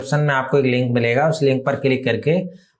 Option में आपको एक लिंक मिलेगा, उस लिंक पर क्लिक करके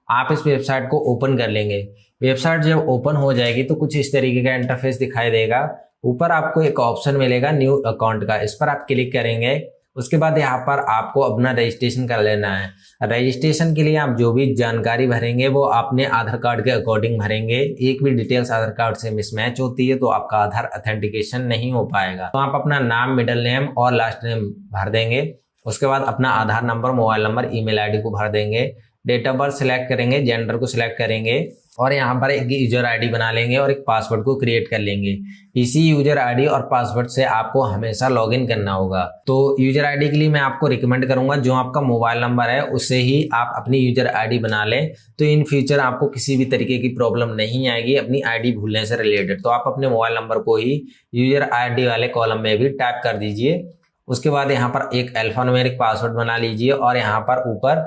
आप इस वेबसाइट को ओपन कर लेंगे। वेबसाइट जब ओपन हो जाएगी तो कुछ इस तरीके का इंटरफेस दिखाई देगा। ऊपर आपको एक ऑप्शन मिलेगा न्यू अकाउंट का, इस पर आप क्लिक करेंगे। उसके बाद यहाँ पर आपको अपना रजिस्ट्रेशन कर लेना है। रजिस्ट्रेशन के लिए आप जो भी जानकारी भरेंगे वो अपने आधार कार्ड के अकॉर्डिंग भरेंगे। एक भी डिटेल्स आधार कार्ड से मिसमैच होती है तो आपका आधार ऑथेंटिकेशन नहीं हो पाएगा। तो आप अपना नाम, मिडिल नेम और लास्ट नेम भर देंगे। उसके बाद अपना Aadhaar number, mobile number, email ID को भर देंगे। डेट ऑफ बर्थ सिलेक्ट करेंगे, जेंडर को सिलेक्ट करेंगे और यहाँ पर एक यूजर आईडी बना लेंगे और एक पासवर्ड को क्रिएट कर लेंगे। इसी यूजर आईडी और पासवर्ड से आपको हमेशा लॉगिन करना होगा। तो यूजर आईडी के लिए मैं आपको रिकमेंड करूंगा जो आपका मोबाइल नंबर है उससे ही आप अपनी यूजर आईडी बना लें, तो इन फ्यूचर आपको किसी भी तरीके की प्रॉब्लम नहीं आएगी अपनी आईडी भूलने से रिलेटेड। तो आप अपने मोबाइल नंबर को ही यूजर आईडी वाले कॉलम में भी टाइप कर दीजिए। उसके बाद यहाँ पर एक अल्फान्यूमेरिक पासवर्ड बना लीजिए और यहाँ पर ऊपर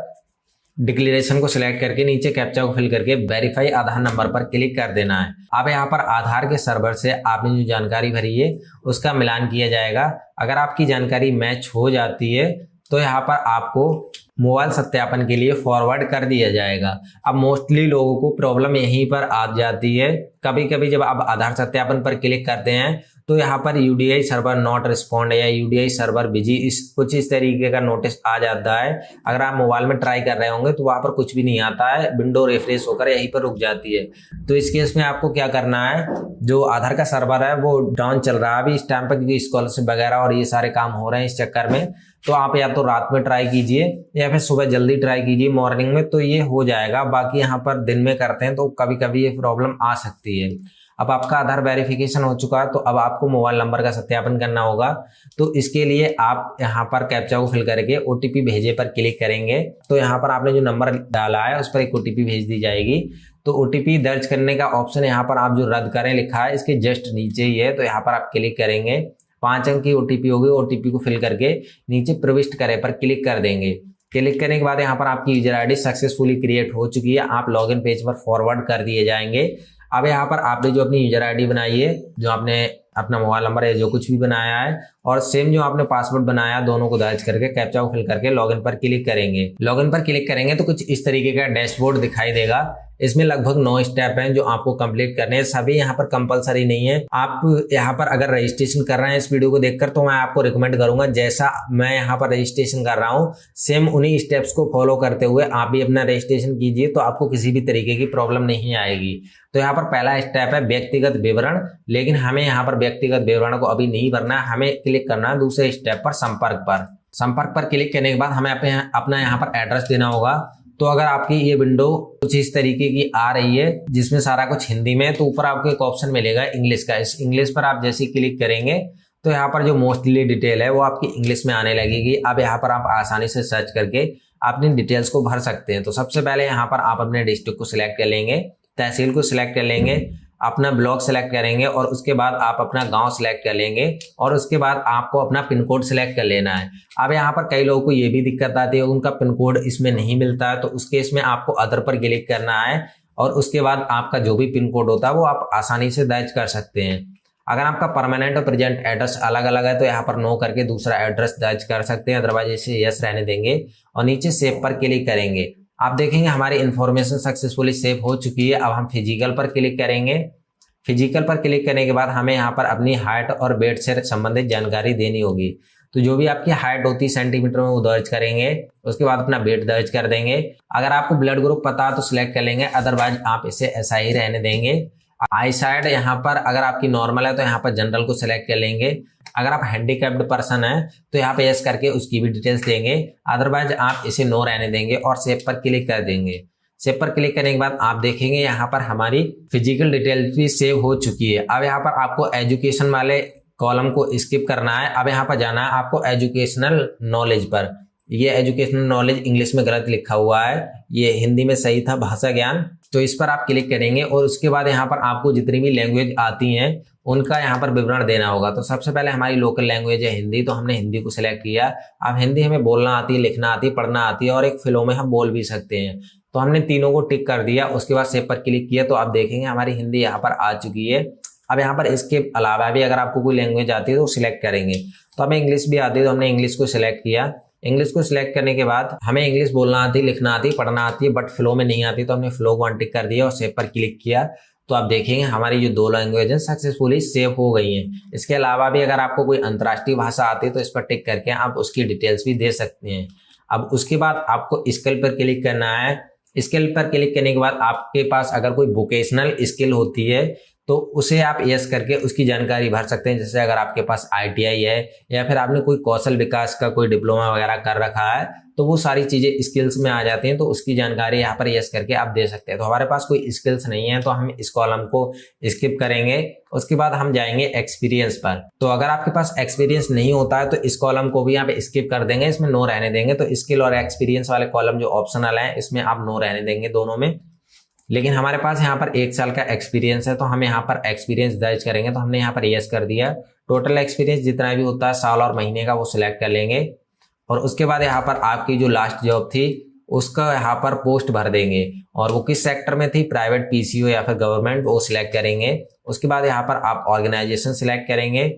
डिक्लेरेशन को सिलेक्ट करके नीचे कैप्चा को फिल करके वेरीफाई आधार नंबर पर क्लिक कर देना है। अब यहाँ पर आधार के सर्वर से आपने जो जानकारी भरी है उसका मिलान किया जाएगा। अगर आपकी जानकारी मैच हो जाती है तो यहाँ पर आपको मोबाइल सत्यापन के लिए फॉरवर्ड कर दिया जाएगा। अब मोस्टली लोगों को प्रॉब्लम यहीं पर आ जाती है। कभी कभी जब आप आधार सत्यापन पर क्लिक करते हैं तो यहाँ पर यूडीआई सर्वर नॉट रिस्पॉन्ड या यूडीआई सर्वर बिजी कुछ इस तरीके का नोटिस आ जाता है। अगर आप मोबाइल में ट्राई कर रहे होंगे तो वहाँ पर कुछ भी नहीं आता है, विंडो रिफ्रेश होकर यहीं पर रुक जाती है। तो इस केस में आपको क्या करना है, जो आधार का सर्वर है वो डाउन चल रहा है अभी इस टाइम पर क्योंकि स्कॉलरशिप वगैरह और ये सारे काम हो रहे हैं इस चक्कर में, तो आप या तो रात में ट्राई कीजिए या फिर सुबह जल्दी ट्राई कीजिए मॉर्निंग में, तो ये हो जाएगा। बाकी यहाँ पर दिन में करते हैं तो कभी कभी ये प्रॉब्लम आ सकती है। अब आपका आधार वेरिफिकेशन हो चुका है तो अब आपको मोबाइल नंबर का सत्यापन करना होगा। तो इसके लिए आप यहाँ पर कैप्चा को फिल करके ओटीपी भेजे पर क्लिक करेंगे। तो यहाँ पर आपने जो नंबर डाला है उस पर एक ओटीपी भेज दी जाएगी। तो ओटीपी दर्ज करने का ऑप्शन यहाँ पर आप जो रद्द करें लिखा है इसके जस्ट नीचे ही है, तो यहाँ पर आप क्लिक करेंगे। 5 अंक की ओटीपी होगी, ओटीपी को फिल करके नीचे प्रविष्ट करें पर क्लिक कर देंगे। क्लिक करने के बाद यहाँ पर आपकी यूजर आईडी सक्सेसफुली क्रिएट हो चुकी है, आप लॉगिन पेज पर फॉरवर्ड कर दिए जाएंगे। अब यहाँ पर आपने जो अपनी यूजर आईडी बनाई है, जो आपने अपना मोबाइल नंबर है जो कुछ भी बनाया है और सेम जो आपने पासवर्ड बनाया दोनों को दर्ज करके कैप्चा को फिल करके लॉगिन पर क्लिक करेंगे। लॉगिन पर क्लिक करेंगे तो कुछ इस तरीके का डैशबोर्ड दिखाई देगा। इसमें लगभग 9 स्टेप हैं जो आपको कंप्लीट करने हैं। सभी यहाँ पर कंपलसरी नहीं है। आप यहाँ पर अगर रजिस्ट्रेशन कर रहे हैं इस वीडियो को देखकर तो मैं आपको रिकमेंड करूंगा जैसा मैं यहाँ पर रजिस्ट्रेशन कर रहा हूँ सेम उन्हीं स्टेप्स को फॉलो करते हुए आप भी अपना रजिस्ट्रेशन कीजिए, तो आपको किसी भी तरीके की प्रॉब्लम नहीं आएगी। तो यहाँ पर पहला स्टेप है व्यक्तिगत विवरण, लेकिन हमें यहाँ पर व्यक्तिगत विवरण को अभी नहीं भरना है, हमें क्लिक करना है दूसरे स्टेप पर संपर्क पर क्लिक करने के बाद हमें अपना यहाँ पर एड्रेस देना होगा। तो अगर आपकी ये विंडो कुछ इस तरीके की आ रही है जिसमें सारा कुछ हिंदी में, तो ऊपर आपको एक ऑप्शन मिलेगा इंग्लिश का। इस इंग्लिश पर आप जैसे क्लिक करेंगे तो यहाँ पर जो मोस्टली डिटेल है वो आपकी इंग्लिश में आने लगेगी। अब यहाँ पर आप आसानी से सर्च करके अपनी डिटेल्स को भर सकते हैं। तो सबसे पहले यहाँ पर आप अपने डिस्ट्रिक्ट को सिलेक्ट कर लेंगे, तहसील को सिलेक्ट कर लेंगे, अपना ब्लॉक सेलेक्ट करेंगे और उसके बाद आप अपना गांव सेलेक्ट कर लेंगे और उसके बाद आपको अपना पिन कोड सेलेक्ट कर लेना है। अब यहाँ पर कई लोगों को ये भी दिक्कत आती है उनका पिन कोड इसमें नहीं मिलता है, तो उस केस में आपको अदर पर क्लिक करना है और उसके बाद आपका जो भी पिन कोड होता है वो आप आसानी से दर्ज कर सकते हैं। अगर आपका परमानेंट और प्रेजेंट एड्रेस अलग अलग है तो यहाँ पर नो करके दूसरा एड्रेस दर्ज कर सकते हैं, अदरवाइज इसे यस रहने देंगे और नीचे सेव पर क्लिक करेंगे। आप देखेंगे हमारी इन्फॉर्मेशन सक्सेसफुली सेव हो चुकी है। अब हम फिजिकल पर क्लिक करेंगे। फिजिकल पर क्लिक करने के बाद हमें यहाँ पर अपनी हाइट और वेट से संबंधित जानकारी देनी होगी। तो जो भी आपकी हाइट होती है सेंटीमीटर में वो दर्ज करेंगे, उसके बाद अपना वेट दर्ज कर देंगे। अगर आपको ब्लड ग्रुप पता है तो सिलेक्ट कर लेंगे, अदरवाइज आप इसे ऐसा ही रहने देंगे। आई साइड यहाँ पर अगर आपकी नॉर्मल है तो यहाँ पर जनरल को सिलेक्ट कर लेंगे। अगर आप हैंडीकैप्ड पर्सन है तो यहाँ पे यस करके उसकी भी डिटेल्स देंगे, अदरवाइज आप इसे नो रहने देंगे और सेव पर क्लिक कर देंगे। सेव पर क्लिक करने के बाद आप देखेंगे यहाँ पर हमारी फिजिकल डिटेल्स भी सेव हो चुकी है। अब यहाँ पर आपको एजुकेशन वाले कॉलम को स्किप करना है। अब यहाँ पर जाना है आपको एजुकेशनल नॉलेज पर। ये एजुकेशनल नॉलेज इंग्लिश में गलत लिखा हुआ है, ये हिंदी में सही था भाषा ज्ञान। तो इस पर आप क्लिक करेंगे और उसके बाद यहाँ पर आपको जितनी भी लैंग्वेज आती हैं उनका यहाँ पर विवरण देना होगा। तो सबसे पहले हमारी लोकल लैंग्वेज है हिंदी, तो हमने हिंदी को सिलेक्ट किया। अब हिंदी हमें बोलना आती है, लिखना आती है, पढ़ना आती है और एक फ्लो में हम बोल भी सकते हैं। तो हमने तीनों को टिक कर दिया, उसके बाद सेव पर क्लिक किया तो आप देखेंगे हमारी हिंदी यहाँ पर आ चुकी है। अब यहाँ पर इसके अलावा भी अगर आपको कोई लैंग्वेज आती है तो सिलेक्ट करेंगे। तो हमें इंग्लिश भी आती है तो हमने इंग्लिश को सिलेक्ट किया। इंग्लिश को सिलेक्ट करने के बाद हमें इंग्लिश बोलना आती, लिखना आती, पढ़ना आती है, बट फ्लो में नहीं आती, तो हमने फ्लो को अनटिक कर दिया और सेव पर क्लिक किया। तो आप देखेंगे हमारी जो 2 लैंग्वेज हैं सक्सेसफुली सेव हो गई हैं। इसके अलावा भी अगर आपको कोई अंतर्राष्ट्रीय भाषा आती है तो इस पर टिक करके आप उसकी डिटेल्स भी दे सकते हैं। अब उसके बाद आपको स्किल पर क्लिक करना है। स्किल पर क्लिक करने के बाद आपके पास अगर कोई वोकेशनल स्किल होती है तो उसे आप यस करके उसकी जानकारी भर सकते हैं। जैसे अगर आपके पास ITI है या फिर आपने कोई कौशल विकास का कोई डिप्लोमा वगैरह कर रखा है तो वो सारी चीजें स्किल्स में आ जाती हैं, तो उसकी जानकारी यहाँ पर यस करके आप दे सकते हैं। तो हमारे पास कोई स्किल्स नहीं है तो हम इस कॉलम को स्किप करेंगे। उसके बाद हम जाएंगे एक्सपीरियंस पर। तो अगर आपके पास एक्सपीरियंस नहीं होता है तो इस कॉलम को भी यहाँ पे स्किप कर देंगे, इसमें नो रहने देंगे। तो स्किल और एक्सपीरियंस वाले कॉलम जो ऑप्शनल है इसमें आप नो रहने देंगे दोनों में। लेकिन हमारे पास यहाँ पर 1 साल का एक्सपीरियंस है तो हम यहाँ पर एक्सपीरियंस दर्ज करेंगे। तो हमने यहाँ पर यस कर दिया। टोटल एक्सपीरियंस जितना भी होता है साल और महीने का वो सिलेक्ट कर लेंगे। और उसके बाद यहाँ पर आपकी जो लास्ट जॉब थी उसका यहाँ पर पोस्ट भर देंगे और वो किस सेक्टर में थी, प्राइवेट, PCO या फिर गवर्नमेंट, वो सिलेक्ट करेंगे। उसके बाद यहाँ पर आप ऑर्गेनाइजेशन सिलेक्ट करेंगे,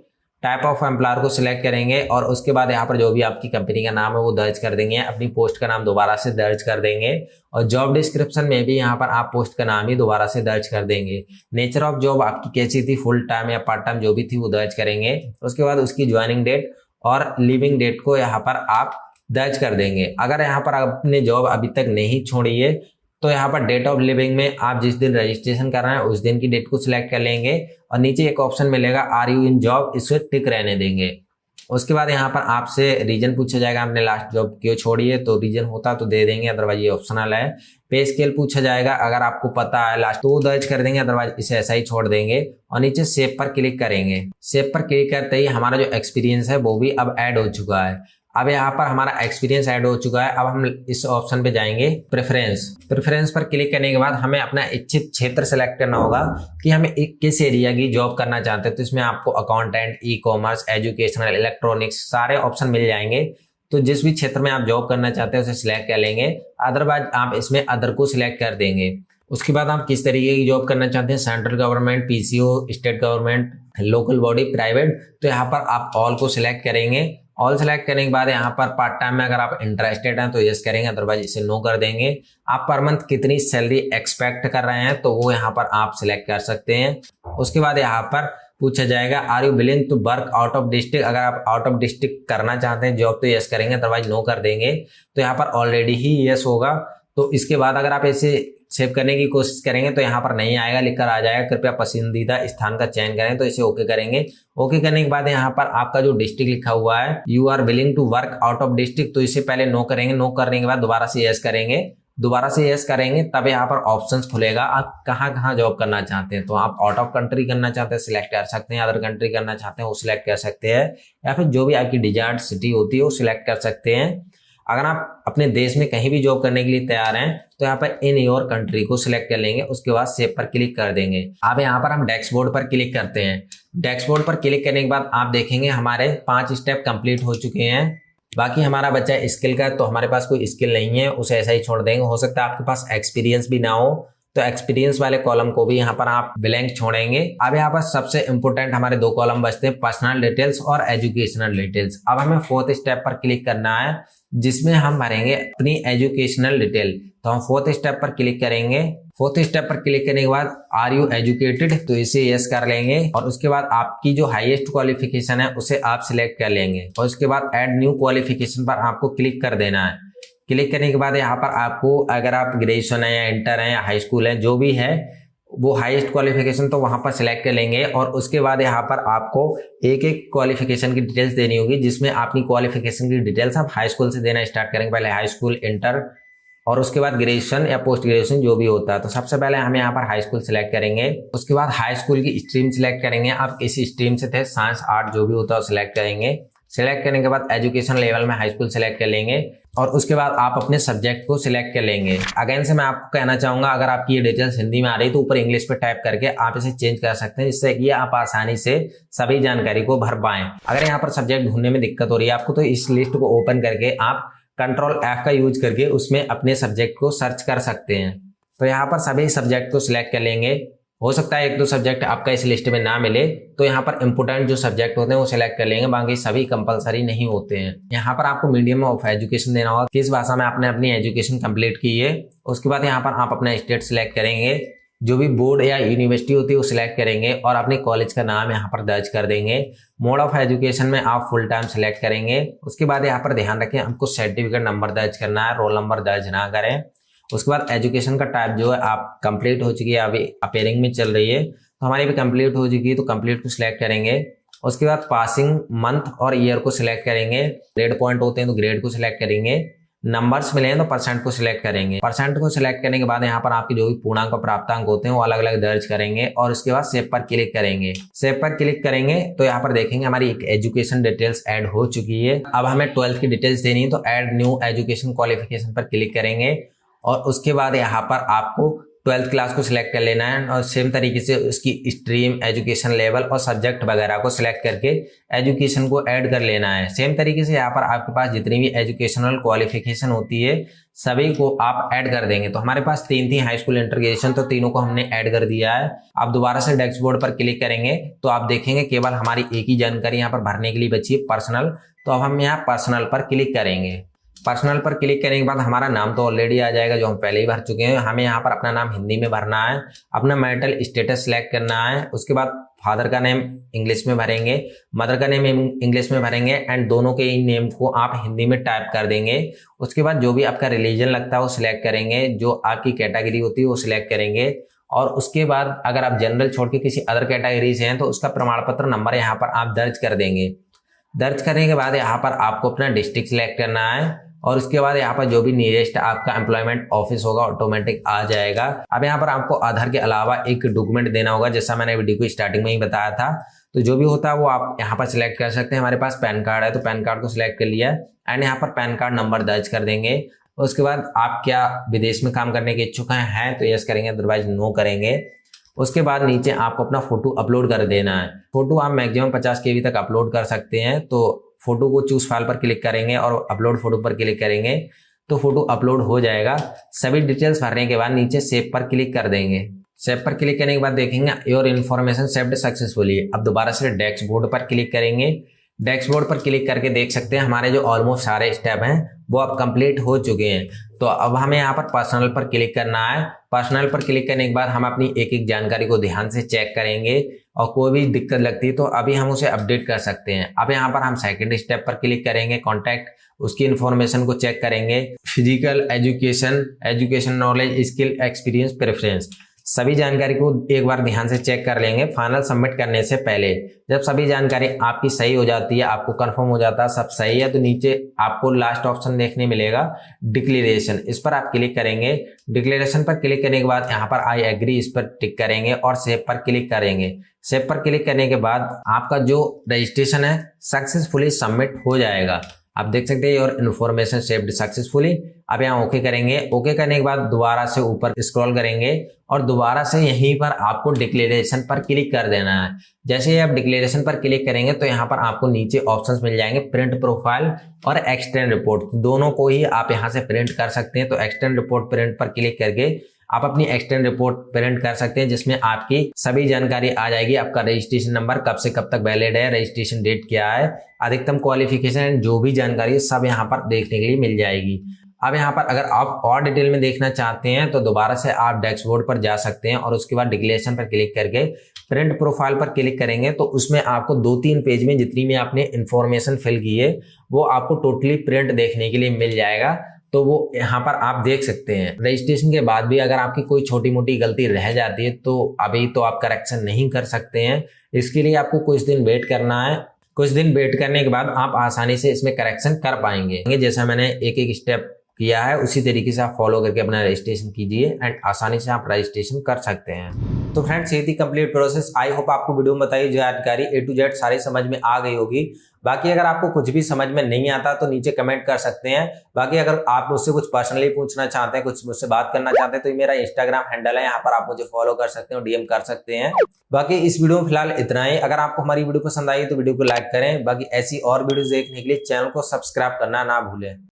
टाइप ऑफ एम्प्लॉयर को सिलेक्ट करेंगे और उसके बाद यहाँ पर जो भी आपकी कंपनी का नाम है वो दर्ज कर देंगे। अपनी पोस्ट का नाम दोबारा से दर्ज कर देंगे और जॉब डिस्क्रिप्शन में भी यहाँ पर आप पोस्ट का नाम ही दोबारा से दर्ज कर देंगे। नेचर ऑफ जॉब आपकी कैसी थी, फुल टाइम या पार्ट टाइम, जो भी थी वो दर्ज करेंगे। उसके बाद उसकी ज्वाइनिंग डेट और लिविंग डेट को यहाँ पर आप दर्ज कर देंगे। अगर यहाँ पर आपने जॉब अभी तक नहीं छोड़ी है तो यहाँ पर डेट ऑफ लिविंग में आप जिस दिन रजिस्ट्रेशन कर रहे हैं उस दिन की डेट को सिलेक्ट कर लेंगे और नीचे एक ऑप्शन मिलेगा आर यू इन जॉब, इसे टिक रहने देंगे। उसके बाद यहाँ पर आपसे रीजन पूछा जाएगा, आपने लास्ट जॉब क्यों छोड़ी है, तो रीजन होता तो दे देंगे, अदरवाइज ये ऑप्शनल है। पे स्केल पूछा जाएगा, अगर आपको पता है लास्ट तो वो दर्ज कर देंगे, अदरवाइज इसे ऐसा ही छोड़ देंगे और नीचे सेव पर क्लिक करेंगे। सेव पर क्लिक करते ही हमारा जो एक्सपीरियंस है वो भी अब ऐड हो चुका है। अब यहाँ पर हमारा एक्सपीरियंस ऐड हो चुका है। अब हम इस ऑप्शन पे जाएंगे प्रेफरेंस पर क्लिक करने के बाद हमें अपना इच्छित क्षेत्र सेलेक्ट करना होगा कि हमें किस एरिया की जॉब करना चाहते हैं। तो इसमें आपको अकाउंटेंट, ई-कॉमर्स, एजुकेशनल, इलेक्ट्रॉनिक्स सारे ऑप्शन मिल जाएंगे। तो जिस भी क्षेत्र में आप जॉब करना चाहते हैं उसे सिलेक्ट कर लेंगे, अदरवाइज आप इसमें अदर को सिलेक्ट कर देंगे। उसके बाद आप किस तरीके की जॉब करना चाहते हैं, central government, PCO, state government, local body, private, तो यहाँ पर आप ऑल को सिलेक्ट करेंगे। ऑल सेलेक्ट करने के बाद यहाँ पर पार्ट टाइम में अगर आप इंटरेस्टेड हैं तो यस करेंगे, अदरवाइज इसे नो कर देंगे। आप पर मंथ कितनी सैलरी एक्सपेक्ट कर रहे हैं तो वो यहाँ पर आप सिलेक्ट कर सकते हैं। उसके बाद यहाँ पर पूछा जाएगा are you willing to work out of district, अगर आप आउट ऑफ डिस्ट्रिक्ट करना चाहते हैं जॉब तो यस करेंगे, अदरवाइज नो कर देंगे। तो यहाँ पर ऑलरेडी ही यस होगा। तो इसके बाद अगर आप इसे सेव करने की कोशिश करेंगे तो यहाँ पर नहीं आएगा, लिखकर आ जाएगा कृपया पसंदीदा स्थान का चयन करें, तो इसे ओके करेंगे। ओके करने के बाद यहाँ पर आपका जो डिस्ट्रिक्ट लिखा हुआ है you are willing to work out of district, तो इसे पहले नो करेंगे। नो करने के बाद दोबारा से यस करेंगे, दोबारा से यस करेंगे, तब यहाँ पर ऑप्शंस खुलेगा आप कहाँ कहाँ जॉब करना चाहते हैं। तो आप आउट ऑफ कंट्री करना चाहते हैं सिलेक्ट कर सकते हैं, अदर कंट्री करना चाहते हैं वो सिलेक्ट कर सकते हैं, या फिर जो भी आपकी डिजायर्ड सिटी होती है वो सिलेक्ट कर सकते हैं। अगर आप अपने देश में कहीं भी जॉब करने के लिए तैयार हैं तो यहाँ पर इन योर कंट्री को सिलेक्ट कर लेंगे। उसके बाद सेव पर क्लिक कर देंगे। अब यहाँ पर हम डैशबोर्ड पर क्लिक करते हैं। डैशबोर्ड पर क्लिक करने के बाद आप देखेंगे हमारे 5 स्टेप कंप्लीट हो चुके हैं। बाकी हमारा बच्चा स्किल का, तो हमारे पास कोई स्किल नहीं है, उसे ऐसा ही छोड़ देंगे। हो सकता है आपके पास एक्सपीरियंस भी ना हो तो एक्सपीरियंस वाले कॉलम को भी यहाँ पर आप ब्लैंक छोड़ेंगे। अब यहाँ पर सबसे इंपोर्टेंट हमारे 2 कॉलम बचते हैं, पर्सनल डिटेल्स और एजुकेशनल डिटेल्स। अब हमें 4th स्टेप पर क्लिक करना है जिसमें हम भरेंगे अपनी एजुकेशनल डिटेल। तो हम 4th स्टेप पर क्लिक करेंगे। 4th स्टेप पर क्लिक करने के बाद आर यू एजुकेटेड, तो इसे यस कर लेंगे और उसके बाद आपकी जो हाईएस्ट क्वालिफिकेशन है उसे आप सिलेक्ट कर लेंगे और उसके बाद ऐड न्यू क्वालिफिकेशन पर आपको क्लिक कर देना है। क्लिक करने के बाद यहाँ पर आपको अगर आप ग्रेजुएशन है या इंटर है या हाई स्कूल है जो भी है वो हाईएस्ट क्वालिफिकेशन तो वहां पर सिलेक्ट कर लेंगे और उसके बाद यहाँ पर आपको एक एक क्वालिफिकेशन की डिटेल्स देनी होगी, जिसमें अपनी क्वालिफिकेशन की डिटेल्स आप हाई स्कूल से देना स्टार्ट करेंगे। पहले हाई स्कूल, इंटर और उसके बाद ग्रेजुएशन या पोस्ट ग्रेजुएशन जो भी होता है। तो सबसे पहले हम यहाँ पर हाई स्कूल सिलेक्ट करेंगे। उसके बाद हाई स्कूल की स्ट्रीम सिलेक्ट करेंगे। आप किसी स्ट्रीम से थे, साइंस, आर्ट जो भी होता है सिलेक्ट करेंगे। सिलेक्ट करने के बाद एजुकेशन लेवल में हाई स्कूल सिलेक्ट कर लेंगे और उसके बाद आप अपने सब्जेक्ट को सिलेक्ट कर लेंगे। अगेन से मैं आपको कहना चाहूंगा अगर आपकी ये डिटेल्स हिंदी में आ रही तो ऊपर इंग्लिश पे टाइप करके आप इसे चेंज कर सकते हैं, जिससे कि आप आसानी से सभी जानकारी को भर पाएं। अगर यहाँ पर सब्जेक्ट ढूंढने में दिक्कत हो रही है आपको तो इस लिस्ट को ओपन करके आप कंट्रोल F का यूज करके उसमें अपने सब्जेक्ट को सर्च कर सकते हैं। तो यहाँ पर सभी सब्जेक्ट को सिलेक्ट कर लेंगे। हो सकता है एक दो सब्जेक्ट आपका इस लिस्ट में ना मिले, तो यहाँ पर इंपोर्टेंट जो सब्जेक्ट होते हैं वो सिलेक्ट कर लेंगे, बाकी सभी कंपलसरी नहीं होते हैं। यहाँ पर आपको मीडियम ऑफ एजुकेशन देना होगा, किस भाषा में आपने अपनी एजुकेशन कंप्लीट की है। उसके बाद यहाँ पर आप अपना स्टेट सिलेक्ट करेंगे, जो भी बोर्ड या यूनिवर्सिटी होती है वो सिलेक्ट करेंगे और अपने कॉलेज का नाम यहाँ पर दर्ज कर देंगे। मोड ऑफ एजुकेशन में आप फुल टाइम सिलेक्ट करेंगे। उसके बाद यहाँ पर ध्यान रखें आपको सर्टिफिकेट नंबर दर्ज करना है, रोल नंबर दर्ज ना करें। उसके बाद एजुकेशन का टाइप जो है आप कंप्लीट हो चुकी है, अभी अपेयरिंग में चल रही है, तो हमारी भी कंप्लीट हो चुकी है, तो कंप्लीट को सिलेक्ट करेंगे। उसके बाद पासिंग मंथ और ईयर को सिलेक्ट करेंगे। ग्रेड पॉइंट होते हैं तो ग्रेड को सिलेक्ट करेंगे। नंबर्स मिले हैं तो परसेंट को सिलेक्ट करेंगे। परसेंट को सिलेक्ट करने के बाद यहाँ पर आपके जो भी पूर्णांक और प्राप्तांक होते हैं वो अलग अलग दर्ज करेंगे और उसके बाद सेव पर क्लिक करेंगे। सेव पर क्लिक करेंगे तो यहाँ पर देखेंगे हमारी एक एजुकेशन डिटेल्स ऐड हो चुकी है। अब हमें 12th की डिटेल्स देनी है, तो ऐड न्यू एजुकेशन क्वालिफिकेशन पर क्लिक करेंगे और उसके बाद यहाँ पर आपको 12th क्लास को सिलेक्ट कर लेना है और सेम तरीके से उसकी स्ट्रीम, एजुकेशन लेवल और सब्जेक्ट वगैरह को सिलेक्ट करके एजुकेशन को ऐड कर लेना है। सेम तरीके से यहाँ पर आपके पास जितनी भी एजुकेशनल क्वालिफिकेशन होती है सभी को आप ऐड कर देंगे। तो हमारे पास 3 थी, हाई स्कूल, इंटर, ग्रेजुएशन, तो तीनों को हमने ऐड कर दिया है। आप दोबारा से डैशबोर्ड पर क्लिक करेंगे तो आप देखेंगे केवल हमारी एक ही जानकारी यहाँ पर भरने के लिए बची है, पर्सनल। तो अब हम यहाँ पर्सनल पर क्लिक करेंगे। पर्सनल पर क्लिक करने के बाद हमारा नाम तो ऑलरेडी आ जाएगा जो हम पहले ही भर चुके हैं। हमें यहाँ पर अपना नाम हिंदी में भरना है, अपना मैरिटल स्टेटस सिलेक्ट करना है। उसके बाद फादर का नेम इंग्लिश में भरेंगे, मदर का नेम इंग्लिश में भरेंगे एंड दोनों के नेम को आप हिंदी में टाइप कर देंगे। उसके बाद जो भी आपका रिलीजन लगता है वो सिलेक्ट करेंगे, जो आपकी कैटेगरी होती है वो सिलेक्ट करेंगे और उसके बाद अगर आप जनरल छोड़ के किसी अदर कैटेगरी से हैं तो उसका प्रमाण पत्र नंबर यहाँ पर आप दर्ज कर देंगे। दर्ज करने के बाद यहाँ पर आपको अपना डिस्ट्रिक्ट सिलेक्ट करना है और उसके बाद यहाँ पर जो भी नियरेस्ट आपका एम्प्लॉयमेंट ऑफिस होगा ऑटोमेटिक आ जाएगा। अब यहाँ पर आपको आधार के अलावा एक डॉक्यूमेंट देना होगा, जैसा मैंने वीडियो को स्टार्टिंग में ही बताया था। तो जो भी होता है वो आप यहाँ पर सिलेक्ट कर सकते हैं। हमारे पास पैन कार्ड है तो पैन कार्ड को सिलेक्ट कर लिया एंड यहाँ पर पैन कार्ड नंबर दर्ज कर देंगे। उसके बाद आप क्या विदेश में काम करने के इच्छुक हैं तो यस करेंगे, अदरवाइज नो करेंगे। उसके बाद नीचे आपको अपना फोटो अपलोड कर देना है। फोटो आप मैक्सिमम 50 KB तक अपलोड कर सकते हैं। तो फोटो को चूज फाइल पर क्लिक करेंगे और अपलोड फोटो पर क्लिक करेंगे तो फोटो अपलोड हो जाएगा। सभी डिटेल्स भरने के बाद नीचे सेव पर क्लिक कर देंगे। सेव पर क्लिक करने के बाद देखेंगे योर इन्फॉर्मेशन सेव्ड सक्सेसफुली। अब दोबारा से डैशबोर्ड पर क्लिक करेंगे। डैशबोर्ड पर क्लिक करके देख सकते हैं हमारे जो ऑलमोस्ट सारे स्टेप हैं वो अब कंप्लीट हो चुके हैं। तो अब हमें यहाँ पर पर्सनल पर क्लिक करना है। पर्सनल पर क्लिक करने के बाद हम अपनी एक एक जानकारी को ध्यान से चेक करेंगे और कोई भी दिक्कत लगती है तो अभी हम उसे अपडेट कर सकते हैं। अब यहाँ पर हम सेकंड स्टेप पर क्लिक करेंगे, कॉन्टैक्ट, उसकी इन्फॉर्मेशन को चेक करेंगे। Physical education, education knowledge, skill, experience, preference, सभी जानकारी को एक बार ध्यान से चेक कर लेंगे फाइनल सबमिट करने से पहले। जब सभी जानकारी आपकी सही हो जाती है, आपको कंफर्म हो जाता है सब सही है, तो नीचे आपको लास्ट ऑप्शन देखने मिलेगा डिक्लेरेशन, इस पर आप क्लिक करेंगे। डिक्लेरेशन पर क्लिक करने के बाद यहाँ पर आई एग्री इस पर टिक करेंगे और सेव पर क्लिक करेंगे। सेव पर क्लिक करने के बाद आपका जो रजिस्ट्रेशन है सक्सेसफुली सबमिट हो जाएगा। आप देख सकते हैं और इन्फॉर्मेशन सेव्ड सक्सेसफुली। अब यहाँ ओके करेंगे। ओके करने के बाद दोबारा से ऊपर स्क्रॉल करेंगे और दोबारा से यहीं पर आपको डिक्लेरेशन पर क्लिक कर देना है। जैसे ही आप डिक्लेरेशन पर क्लिक करेंगे तो यहाँ पर आपको नीचे ऑप्शंस मिल जाएंगे, प्रिंट प्रोफाइल और एक्सटेंड रिपोर्ट, दोनों को ही आप यहाँ से प्रिंट कर सकते हैं। तो एक्सटेंड रिपोर्ट प्रिंट पर क्लिक करके आप अपनी एक्सटेंड रिपोर्ट प्रिंट कर सकते हैं, जिसमें आपकी सभी जानकारी आ जाएगी। आपका रजिस्ट्रेशन नंबर कब से कब तक वैलिड है, रजिस्ट्रेशन डेट क्या है, अधिकतम क्वालिफिकेशन, जो भी जानकारी सब यहाँ पर देखने के लिए मिल जाएगी। अब यहाँ पर अगर आप और डिटेल में देखना चाहते हैं तो दोबारा से आप डैशबोर्ड पर जा सकते हैं और उसके बाद डिक्लेरेशन पर क्लिक करके प्रिंट प्रोफाइल पर क्लिक करेंगे तो उसमें आपको 2-3 पेज में जितनी भी आपने इंफॉर्मेशन फिल की है वो आपको टोटली प्रिंट देखने के लिए मिल जाएगा। तो वो यहाँ पर आप देख सकते हैं। रजिस्ट्रेशन के बाद भी अगर आपकी कोई छोटी मोटी गलती रह जाती है तो अभी तो आप करेक्शन नहीं कर सकते हैं, इसके लिए आपको कुछ दिन वेट करना है। कुछ दिन वेट करने के बाद आप आसानी से इसमें करेक्शन कर पाएंगे। जैसा मैंने एक एक स्टेप किया है उसी तरीके से आप फॉलो करके अपना रजिस्ट्रेशन कीजिए एंड आसानी से आप रजिस्ट्रेशन कर सकते हैं। तो फ्रेंड्स ये थी कंप्लीट प्रोसेस। आई होप आपको वीडियो में बताई जानकारी A to Z सारी समझ में आ गई होगी। बाकी अगर आपको कुछ भी समझ में नहीं आता तो नीचे कमेंट कर सकते हैं। बाकी अगर आप मुझसे कुछ पर्सनली पूछना चाहते हैं, कुछ मुझसे बात करना चाहते हैं तो ये मेरा इंस्टाग्राम हैंडल है, यहाँ पर आप मुझे फॉलो कर सकते हैं और DM कर सकते हैं। बाकी इस वीडियो में फिलहाल इतना ही। अगर आपको हमारी वीडियो पसंद आई तो वीडियो को लाइक करें। बाकी ऐसी और वीडियो देखने के लिए चैनल को सब्सक्राइब करना ना भूलें।